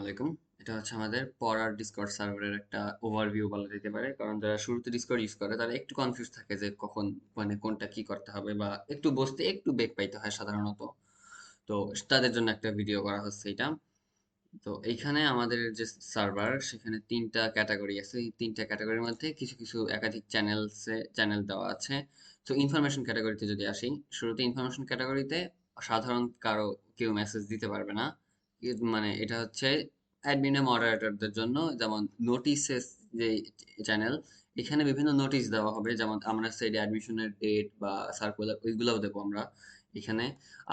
আলাইকুম। এটা হচ্ছে আমাদের পড়ার ডিসকর্ড সার্ভারের একটা ওভারভিউ বলা যেতে পারে। কারণ যারা শুরুতে ডিসকর্ড ইউজ করে তারা একটু কনফিউজ থাকে যে কখন মানে কোনটা কি করতে হবে বা একটু বসতে একটু বেগ পাইতে হয় সাধারণত। তো তাদের জন্য একটা ভিডিও করা হচ্ছে এটা। তো এইখানে আমাদের যে সার্ভার সেখানে তিনটা ক্যাটাগরি আছে। এই তিনটা ক্যাটাগরির মধ্যে কিছু কিছু একাধিক চ্যানেল দেওয়া আছে। তো ইনফরমেশন ক্যাটাগরিতে যদি আসি, শুরুতে ইনফরমেশন ক্যাটাগরিতে সাধারণ কারো কেউ মেসেজ দিতে পারবে না। মানে এটা হচ্ছে অ্যাডমিনে মডারেটরদের জন্য। যেমন নোটিসেস যে চ্যানেল, এখানে বিভিন্ন নোটিশ দেওয়া হবে, যেমন আমরা সাইডে অ্যাডমিশনের ডেট বা সার্কুলার ওইগুলোও দেবো আমরা এখানে।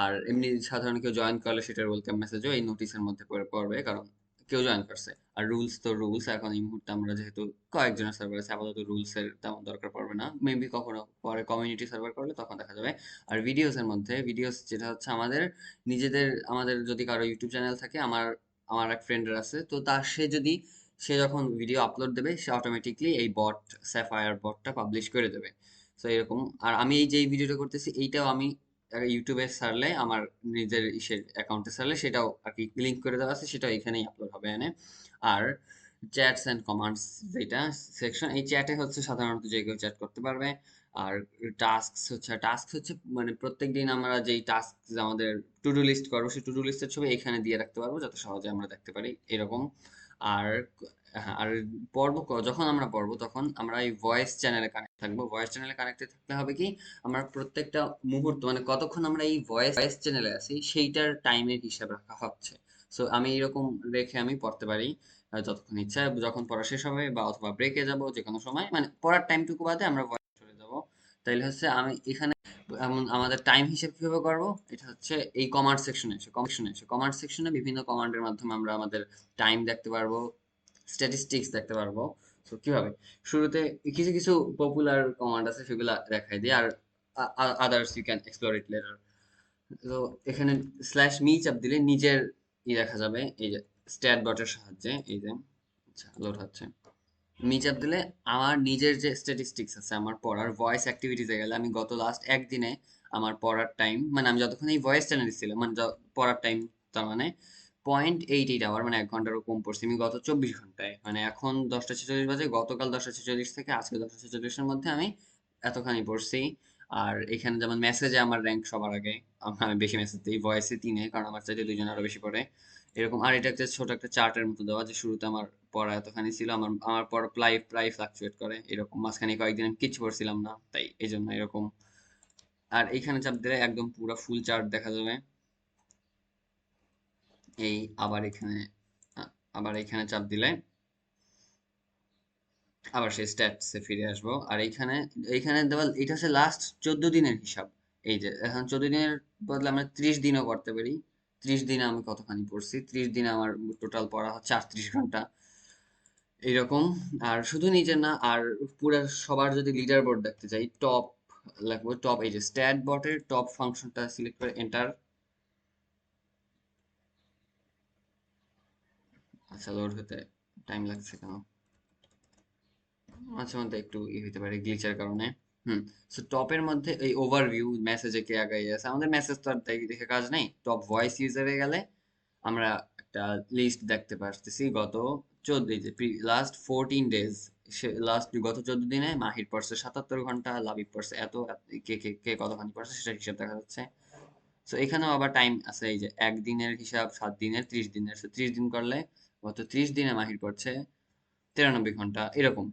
আর এমনি সাধারণ কেউ জয়েন করলে সেটার ওয়েলকাম মেসেজও এই নোটিশের মধ্যে পড়বে, কারণ কেউ জয়েন করছে। আর রুলস তো রুলস, এখন এই মুহূর্তে আমরা যেহেতু কয়েকজনের সার্ভার আছে, আপাতত রুলস এর তেমন দরকার পড়বে না। মেবি কখনো পরে কমিউনিটি সার্ভার করলে তখন দেখা যাবে। আর ভিডিওস এর মধ্যে, ভিডিওস যেটা হচ্ছে আমাদের আমাদের যদি কারো ইউটিউব চ্যানেল থাকে, আমার আমার এক ফ্রেন্ডের আছে, তো সে যখন ভিডিও আপলোড দেবে সে অটোমেটিকলি এই স্যাফায়ার বটটা পাবলিশ করে দেবে। তো এরকম। আর আমি এই যে ভিডিওটা করতেছি এইটাও আমি ইউটিউবে সারলে, আমার নিজের ইসের অ্যাকাউন্টে সারলে সেটাও আর কি লিঙ্ক করে দেওয়া আছে, সেটাও এখানেই আপলোড হবে এনে। আর চ্যাটস অ্যান্ড কমান্ডস যেটা সেকশন, এই চ্যাটে হচ্ছে সাধারণত যে কেউ চ্যাট করতে পারবে। আর টাস্ক হচ্ছে মানে প্রত্যেক দিন আমরা যেই টাস্ক আমাদের টু ডু লিস্ট করবো, সেই টু ডু লিস্টের ছবি এখানে দিয়ে রাখতে পারবো যাতে সহজে আমরা দেখতে পারি এরকম। আর হ্যাঁ, আর যখন আমরা পড়বো তখন আমরা এই ভয়েস চ্যানেলে কানেক্ট থাকবো। ভয়েস চ্যানেলে কানেক্টেড থাকলে হবে কি, আমরা প্রত্যেকটা মুহূর্ত মানে কতক্ষণ আমরা এই ভয়েস চ্যানেলে আছি সেইটার টাইমের হিসাব রাখা হচ্ছে। সো আমি এরকম রেখে আমি পড়তে পারি যতক্ষণ ইচ্ছা। যখন পড়া শেষ হবে বা অথবা ব্রেকে যাব, যে কোনো সময় মানে পড়ার টাইমটুকু বাদে আমরা ভয়েস চলে যাব। তাইলে হচ্ছে আমি এখানে আমাদের টাইম হিসেব কিভাবে করবো, এটা হচ্ছে এই কমান্ড সেকশনে বিভিন্ন কমান্ডের মাধ্যমে আমরা আমাদের টাইম দেখতে পারবো, স্ট্যাটিস্টিক্স দেখতে পারবো। তো কিভাবে, শুরুতে কিছু কিছু পপুলার কমান্ড আছে সেগুলা দেখাই দিই, আর others you can explore it later. তো এখানে স্ল্যাশ মি চাপ দিলে নিজের দেখা যাবে, এই যে স্ট্যাট ডটের সাহায্যে। এই যে আচ্ছা লোড হচ্ছে। মি চাপ দিলে আমার নিজের যে স্ট্যাটিস্টিক্স আছে, আমার পড়ার ভয়েস অ্যাক্টিভিটিসে গেলে আমি গত লাস্ট একদিনে আমার পড়ার টাইম, মানে আমি যতক্ষণ এই ভয়েস চ্যানেল ছিলাম, মানে পড়ার টাইম, তার মানে 0.88 আওয়ার, মানে 1 ঘন্টারও কম পড়ছি আমি গত 24 ঘন্টায়। মানে এখন 10টা 46 বাজে, গতকাল 10টা 46 থেকে আজকে 10টা 46-এর মধ্যে আমি এতখানি পড়ছি। আর এখানে যেমন মেসেজে আমার র্যাঙ্ক সবার আগে, আমি বেশি মেসেজ দিই, ভয়েসে 3-এ, কারণ আমার চাইতে দুইজন আরো বেশি পড়ে এরকম। আর এটা একটা ছোট একটা চার্টের মতো দেওয়া, যে শুরুতে আমার পড়া এতখানি ছিল, আমার আমার পড়া প্রায় প্রায় ফ্লাকচুয়েট করে এরকম, মাঝখানে কয়েকদিন আমি কিচ্ছু পড়ছিলাম না, তাই এই জন্য এরকম। আর এইখানে চাপ দিলে একদম পুরো ফুল চার্ট দেখা যাবে। এই আবার এখানে আবার এখানে চাপ দিলে আবার সেই স্ট্যাটসে ফিরে আসবো। আর এইখানে এইখানে দেওয়া এটা হচ্ছে লাস্ট 14 দিনের হিসাব। এই যে এখন 14 দিনের বদলে আমরা 30 দিনও করতে পারি। 30 দিনে আমি কতখানি পড়ছি, 30 দিনে আমার টোটাল পড়া হচ্ছে 38 ঘন্টা এইরকম। আর শুধু নিজের না, আর পুরো সবার যদি লিডার বোর্ড দেখতে চাই, টপ লাগবে টপ, এই যে স্ট্যাট বটের টপ ফাংশনটা সিলেক্ট করে এন্টার। আচ্ছা লোড হতে টাইম লাগছে কেন, মাঝে মধ্যে একটু হইতে পারে গ্লিচের কারণে। হুম। সো টপের মধ্যে এই ওভারভিউ মেসেজে কে আগাই আছে, আমাদের মেসেজ তো আর দেখে কাজ নেই। টপ ভয়েস ইউজারে গেলে আমরা একটা লিস্ট দেখতে পারতেছি গত 14, যে লাস্ট 14 ডেজ, সে লাস্ট গত 14 দিনে মাহির পড়ছে 77 ঘন্টা, লাবিব পড়ছে এত, কে কে কে কতখানি পড়ছে সেটা হিসাব দেখা যাচ্ছে। তো এখানেও আবার টাইম আছে, এই যে একদিনের হিসাব, 7 দিনের, 30 দিনের। 30 দিন করলে গত 30 দিনে মাহির পড়ছে 93 ঘন্টা এরকম।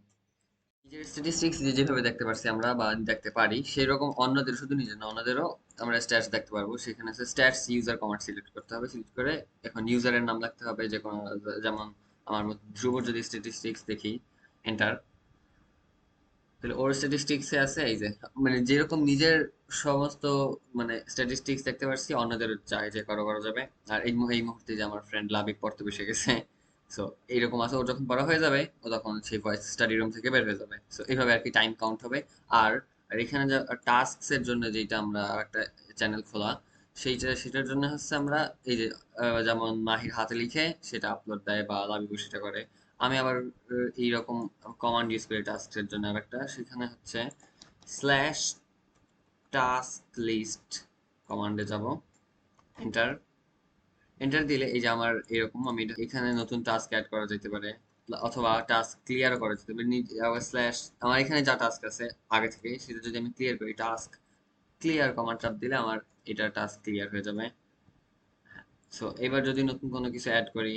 নিজের স্ট্যাটিস্টিক্স যেভাবে দেখতে পারছি আমরা বা দেখতে পারি, সেরকম অন্যদের, শুধু নিজের না অন্যদেরও আমরা স্ট্যাটস দেখতে পারবো। সেখানে আছে স্ট্যাটস ইউজার কমান্ড সিলেক্ট করতে হবে, সিলেক্ট করে এখন ইউজারের নাম লিখতে হবে যে কোনো, যেমন আমার ধ্রুবর যদি স্ট্যাটিস্টিক্স দেখি, এন্টার, তাহলে ওর স্ট্যাটিস্টিক্সে আছে এই যে, মানে যেরকম নিজের সমস্ত মানে স্ট্যাটিস্টিক্স দেখতে পারছি, অন্যদের চাই যে করা করা যাবে। আর এই মুহূর্তে যে আমার ফ্রেন্ড লাবিব পড়তে বসে গেছে, সো এইরকম আছে, ওর যখন পড়া হয়ে যাবে ও তখন সেই ভয়েস স্টাডি রুম থেকে বের হয়ে যাবে। সো এইভাবে আর কি টাইম কাউন্ট হবে। আর আর এখানে যে টাস্কস এর জন্য যেটা আমরা একটা চ্যানেল খোলা, সেটার জন্য হচ্ছে আমরা এই যে যেমন মাহির হাতে লিখে সেটা আপলোড দেয় বা লাবিবু সেটা করে। আমি আবার এইরকম কমান্ড ইউজ করি টাস্কের জন্য আর একটা, সেখানে হচ্ছে স্ল্যাশ টাস্ক লিস্ট কমান্ডে যাব, এন্টার। এন্টার দিলে এই যে আমার এরকম আমি এখানে নতুন টাস্ক অ্যাড করা যেতে পারে, অথবা টাস্ক ক্লিয়ার করা যেতে পারে। আবার স্ল্যাশ আমার এখানে যা টাস্ক আছে আগে থেকে সেটা যদি আমি ক্লিয়ার করি, টাস্ক ক্লিয়ার কমান্ড চাপ দিলে আমার এটা টাস্ক ক্লিয়ার হয়ে যাবে। সো এবার যদি নতুন কোনো কিছু অ্যাড করি,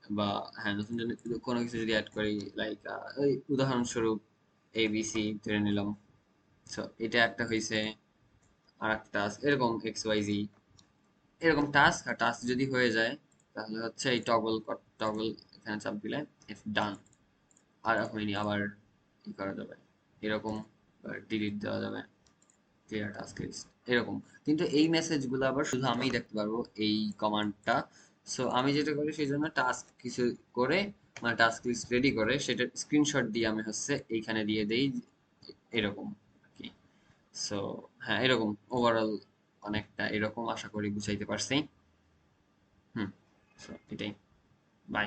বা হ্যাঁ নতুন যদি কোনো কিছু যদি অ্যাড করি, লাইক ওই উদাহরণস্বরূপ ABC ধরে নিলাম। সো এটা একটা হয়েছে, আর একটা টাস্ক এরকম XYZ, এরকম টাস্ক আর টাস্ক যদি হয়ে যায় তাহলে হচ্ছে এই টগল টগল এখানে চাপ দিলে ডান। আর হয়নি আবার ই করা যাবে এরকম, ডিলিট দেওয়া যাবে, ক্লিয়ার টাস্ক লিস্ট এরকম। কিন্তু এই মেসেজগুলো আবার শুধু আমিই দেখতে পারবো এই কমান্ডটা। সো আমি যেটা করি সেই জন্য টাস্ক কিছু করে, মানে টাস্ক লিস্ট রেডি করে সেটা স্ক্রিনশট দিয়ে আমি হচ্ছে এইখানে দিয়ে দেই এরকম আর কি। সো হ্যাঁ এরকম ওভারঅল অনেকটা এরকম, আশা করি বুঝাইতে পারছি। হুম। সো এটাই। বাই।